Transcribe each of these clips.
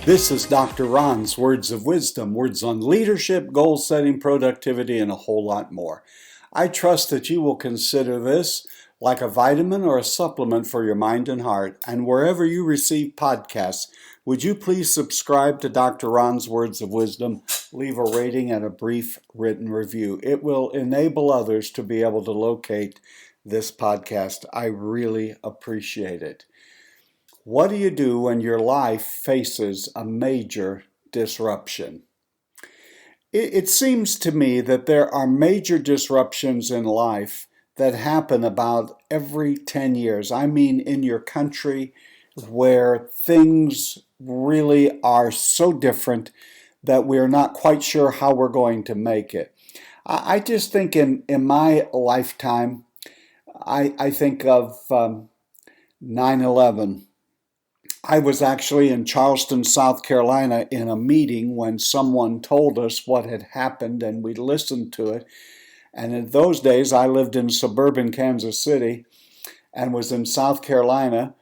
This is Dr. Ron's Words of Wisdom, words on leadership, goal setting, productivity, and a whole lot more. I trust that you will consider this like a vitamin or a supplement for your mind and heart. And wherever you receive podcasts, would you please subscribe to Dr. Ron's Words of Wisdom, leave a rating and a brief written review. It will enable others to be able to locate this podcast. I really appreciate it. What do you do when your life faces a major disruption? It seems to me that there are major disruptions in life that happen about every 10 years. I mean, in your country where things really are so different that we're not quite sure how we're going to make it. I just think in my lifetime, I think of 9/11. I was actually in Charleston, South Carolina in a meeting when someone told us what had happened and we listened to it. And in those days, I lived in suburban Kansas City and was in South Carolina.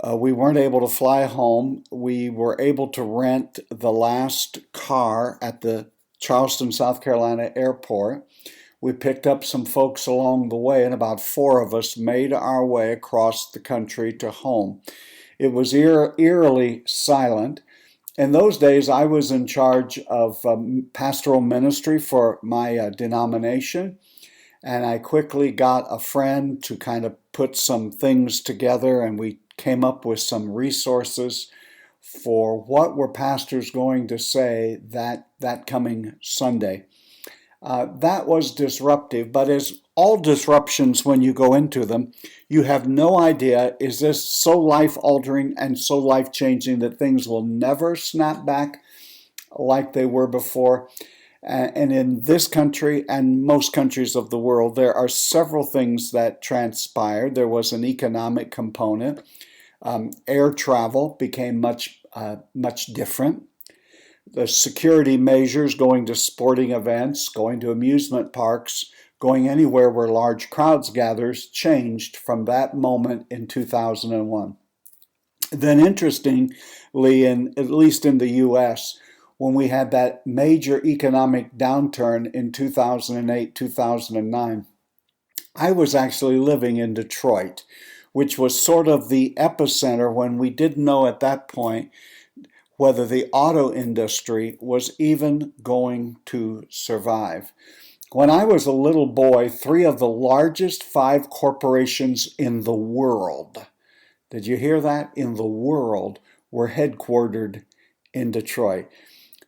We weren't able to fly home. We were able to rent the last car at the Charleston, South Carolina airport. We picked up some folks along the way, and about 4 of us made our way across the country to home. It was eerily silent. In those days, I was in charge of pastoral ministry for my denomination, and I quickly got a friend to kind of put some things together, and we came up with some resources for what were pastors going to say that coming Sunday. That was disruptive, but as all disruptions, when you go into them, you have no idea, is this so life-altering and so life-changing that things will never snap back like they were before? And in this country and most countries of the world, there are several things that transpired. There was an economic component. Air travel became much different. The security measures, going to sporting events, going to amusement parks, going anywhere where large crowds gathers, changed from that moment in 2001. Then interestingly, at least in the U.S., when we had that major economic downturn in 2008, 2009, I was actually living in Detroit, which was sort of the epicenter when we didn't know at that point whether the auto industry was even going to survive. When I was a little boy, 3 of the largest 5 corporations in the world, did you hear that? In the world, were headquartered in Detroit.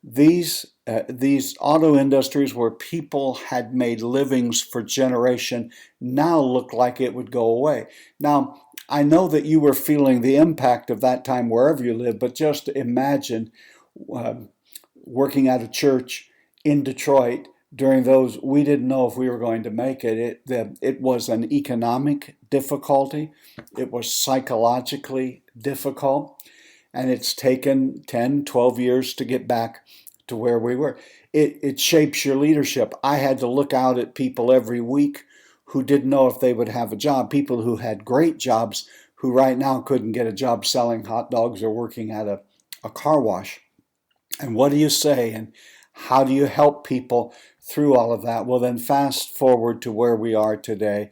These auto industries where people had made livings for generation now look like it would go away. Now, I know that you were feeling the impact of that time wherever you live, but just imagine working at a church in Detroit during those. We didn't know if we were going to make it. It was an economic difficulty. It was psychologically difficult. And it's taken 10, 12 years to get back to where we were. It shapes your leadership. I had to look out at people every week who didn't know if they would have a job, people who had great jobs who right now couldn't get a job selling hot dogs or working at a car wash. And what do you say? And how do you help people through all of that? Well, then fast forward to where we are today,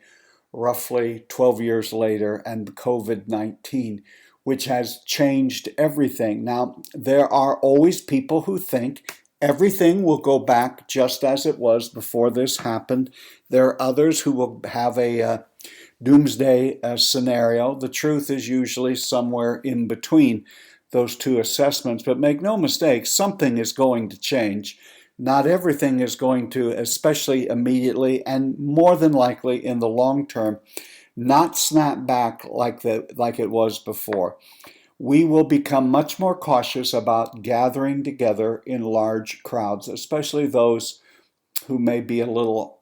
roughly 12 years later, and COVID-19, which has changed everything. Now, there are always people who think everything will go back just as it was before this happened. There are others who will have a doomsday scenario. The truth is usually somewhere in between those two assessments. But make no mistake, something is going to change. Not everything is going to, especially immediately, and more than likely in the long term, not snap back like it was before. We will become much more cautious about gathering together in large crowds, especially those who may be a little,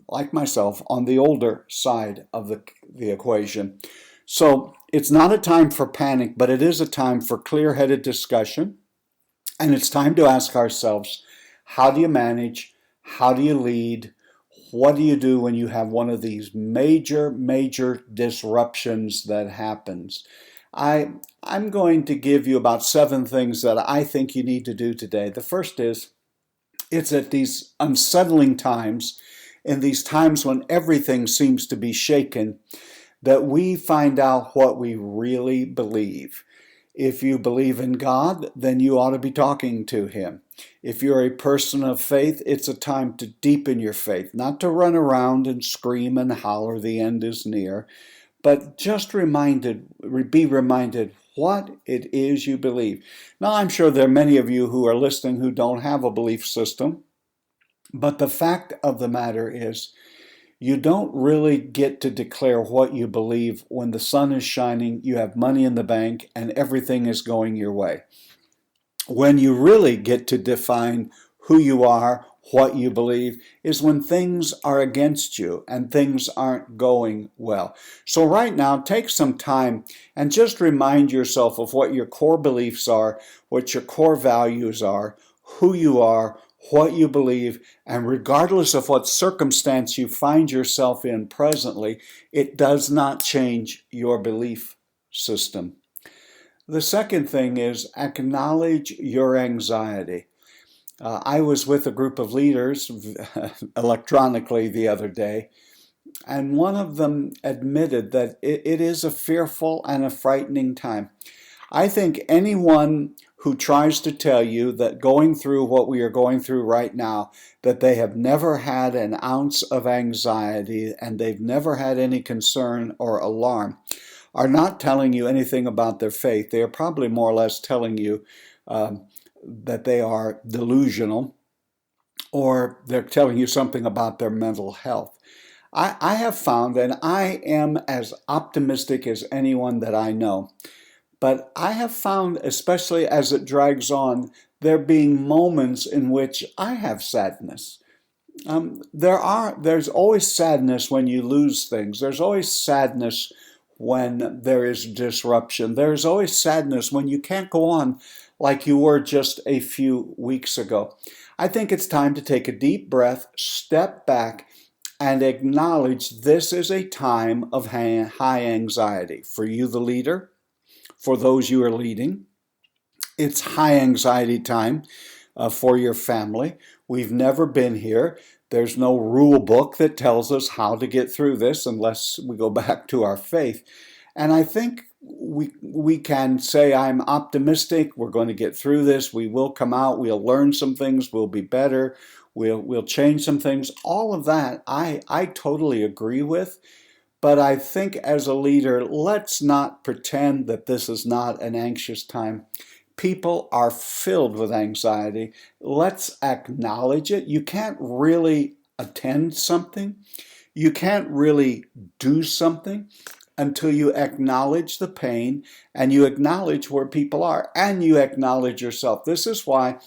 like myself, on the older side of the equation. So it's not a time for panic, but it is a time for clear-headed discussion. And it's time to ask ourselves, how do you manage? How do you lead? What do you do when you have one of these major disruptions that happens? I'm going to give you about 7 things that I think you need to do today. The first is, it's at these unsettling times, in these times when everything seems to be shaken, that we find out what we really believe. If you believe in God, then you ought to be talking to Him. If you're a person of faith, it's a time to deepen your faith, not to run around and scream and holler the end is near, but just be reminded what it is you believe. Now, I'm sure there are many of you who are listening who don't have a belief system, but the fact of the matter is, you don't really get to declare what you believe when the sun is shining, you have money in the bank, and everything is going your way. When you really get to define who you are, what you believe, is when things are against you and things aren't going well. So right now, take some time and just remind yourself of what your core beliefs are, what your core values are, who you are, what you believe, and regardless of what circumstance you find yourself in presently, it does not change your belief system. The second thing is acknowledge your anxiety. I was with a group of leaders electronically the other day, and one of them admitted that it is a fearful and a frightening time. I think anyone who tries to tell you that going through what we are going through right now, that they have never had an ounce of anxiety and they've never had any concern or alarm, are not telling you anything about their faith. They are probably more or less telling you that they are delusional, or they're telling you something about their mental health. I have found, and I am as optimistic as anyone that I know, but I have found, especially as it drags on, there being moments in which I have sadness. There's always sadness when you lose things. There's always sadness when there is disruption. There's always sadness when you can't go on like you were just a few weeks ago. I think it's time to take a deep breath, step back, and acknowledge this is a time of high anxiety. For you, the leader, for those you are leading, it's high anxiety time for your family. We've never been here. There's no rule book that tells us how to get through this unless we go back to our faith. And I think we can say, I'm optimistic, we're going to get through this, we will come out, we'll learn some things, we'll be better, we'll change some things. All of that I totally agree with. But I think as a leader, let's not pretend that this is not an anxious time. People are filled with anxiety. Let's acknowledge it. You can't really attend something. You can't really do something until you acknowledge the pain and you acknowledge where people are and you acknowledge yourself. This is why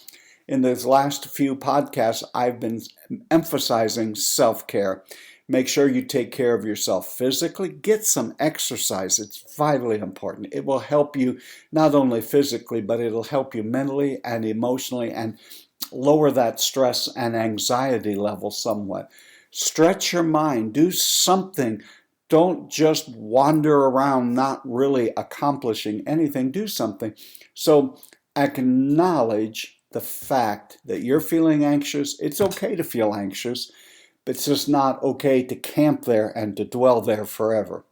in these last few podcasts I've been emphasizing self-care. Make sure you take care of yourself physically. Get some exercise. It's vitally important. It will help you not only physically, but it'll help you mentally and emotionally and lower that stress and anxiety level somewhat. Stretch your mind. Do something. Don't just wander around not really accomplishing anything. Do something. So acknowledge the fact that you're feeling anxious. It's okay to feel anxious. It's just not okay to camp there and to dwell there forever.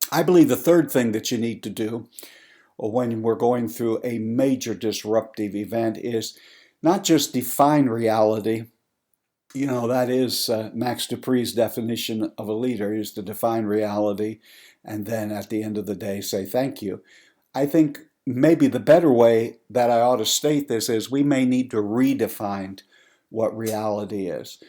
I believe the third thing that you need to do when we're going through a major disruptive event is not just define reality. You know, that is Max Dupree's definition of a leader, is to define reality and then at the end of the day say thank you. I think maybe the better way that I ought to state this is we may need to redefine what reality is.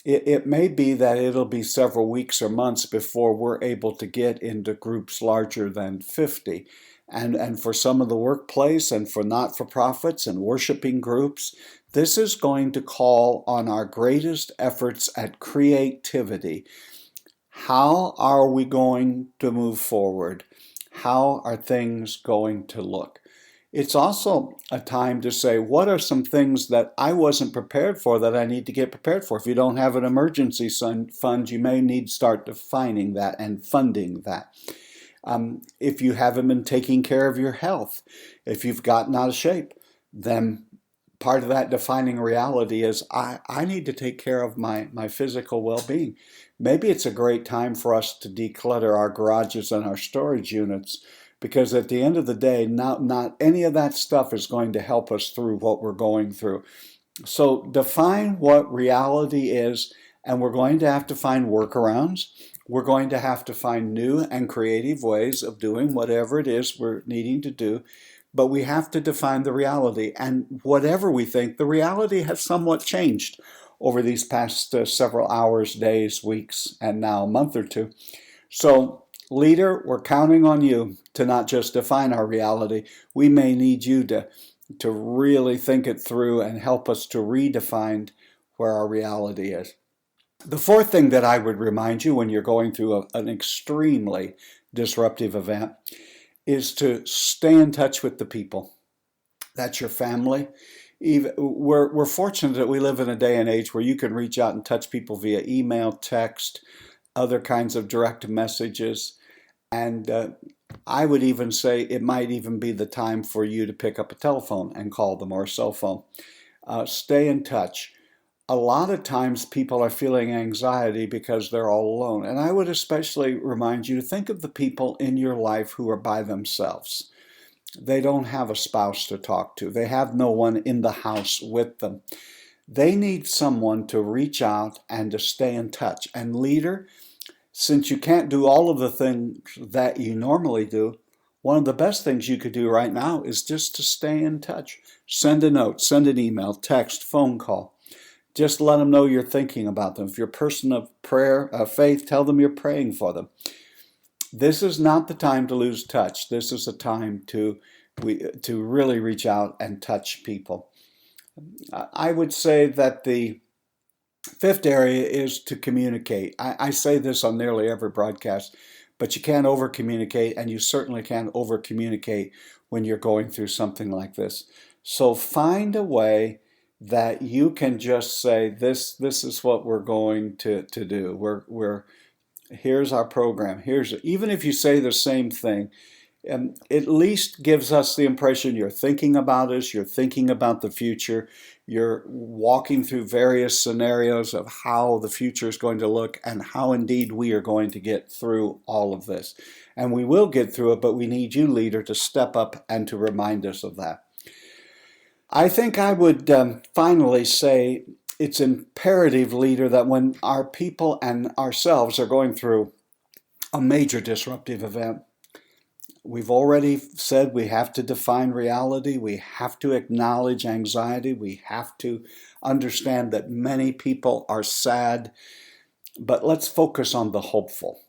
It may be that it'll be several weeks or months before we're able to get into groups larger than 50. And for some of the workplace and for not-for-profits and worshiping groups, this is going to call on our greatest efforts at creativity. How are we going to move forward? How are things going to look? It's also a time to say, what are some things that I wasn't prepared for that I need to get prepared for? If you don't have an emergency fund, you may need to start defining that and funding that. If you haven't been taking care of your health, if you've gotten out of shape, then part of that defining reality is I need to take care of my physical well-being. Maybe it's a great time for us to declutter our garages and our storage units, because at the end of the day, not any of that stuff is going to help us through what we're going through. So define what reality is, and we're going to have to find workarounds. We're going to have to find new and creative ways of doing whatever it is we're needing to do. But we have to define the reality. And whatever we think, the reality has somewhat changed over these past several hours, days, weeks, and now a month or two. So, leader, we're counting on you to not just define our reality. We may need you to really think it through and help us to redefine where our reality is. The fourth thing that I would remind you when you're going through an extremely disruptive event is to stay in touch with the people. That's your family. We're fortunate that we live in a day and age where you can reach out and touch people via email, text, other kinds of direct messages. And I would even say it might even be the time for you to pick up a telephone and call them, or a cell phone. Stay in touch. A lot of times people are feeling anxiety because they're all alone. And I would especially remind you to think of the people in your life who are by themselves. They don't have a spouse to talk to. They have no one in the house with them. They need someone to reach out and to stay in touch. And leader, since you can't do all of the things that you normally do, one of the best things you could do right now is just to stay in touch. Send a note, send an email, text, phone call. Just let them know you're thinking about them. If you're a person of prayer, of faith, tell them you're praying for them. This is not the time to lose touch. This is a time to really reach out and touch people. I would say that the fifth area is to communicate. I say this on nearly every broadcast, but you can't over-communicate, and you certainly can't over-communicate when you're going through something like this. So find a way that you can just say, this is what we're going to do. Here's our program. Even if you say the same thing, at least gives us the impression you're thinking about us, you're thinking about the future, you're walking through various scenarios of how the future is going to look and how indeed we are going to get through all of this. And we will get through it, but we need you, leader, to step up and to remind us of that. I think I would finally say it's imperative, leader, that when our people and ourselves are going through a major disruptive event, we've already said we have to define reality, we have to acknowledge anxiety, we have to understand that many people are sad, but let's focus on the hopeful.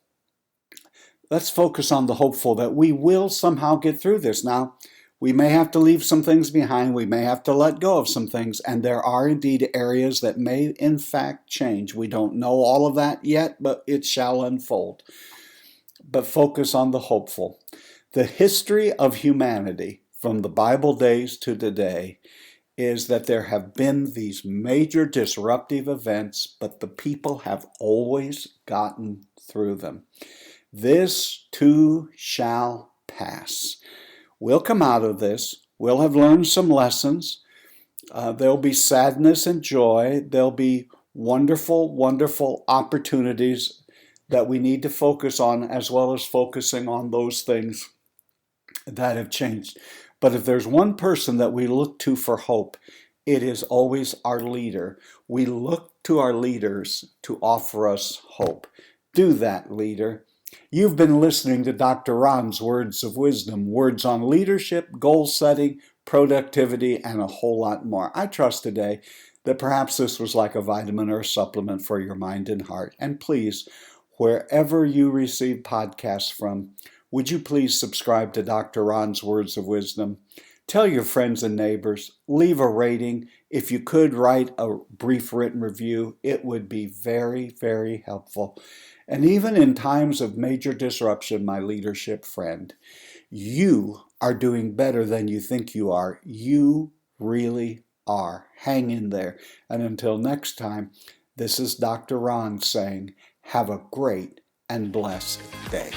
Let's focus on the hopeful that we will somehow get through this. Now, we may have to leave some things behind. We may have to let go of some things. And there are indeed areas that may in fact change. We don't know all of that yet, but it shall unfold. But focus on the hopeful. The history of humanity from the Bible days to today is that there have been these major disruptive events, but the people have always gotten through them. This too shall pass. We'll come out of this. We'll have learned some lessons. There'll be sadness and joy. There'll be wonderful, wonderful opportunities that we need to focus on, as well as focusing on those things that have changed. But if there's one person that we look to for hope, it is always our leader. We look to our leaders to offer us hope. Do that, leader. You've been listening to Dr. Ron's Words of Wisdom, words on leadership, goal setting, productivity, and a whole lot more. I trust today that perhaps this was like a vitamin or a supplement for your mind and heart. And please, wherever you receive podcasts from, would you please subscribe to Dr. Ron's Words of Wisdom? Tell your friends and neighbors. Leave a rating. If you could write a brief written review, it would be very, very helpful. And even in times of major disruption, my leadership friend, you are doing better than you think you are. You really are. Hang in there. And until next time, this is Dr. Ron saying, have a great and blessed day.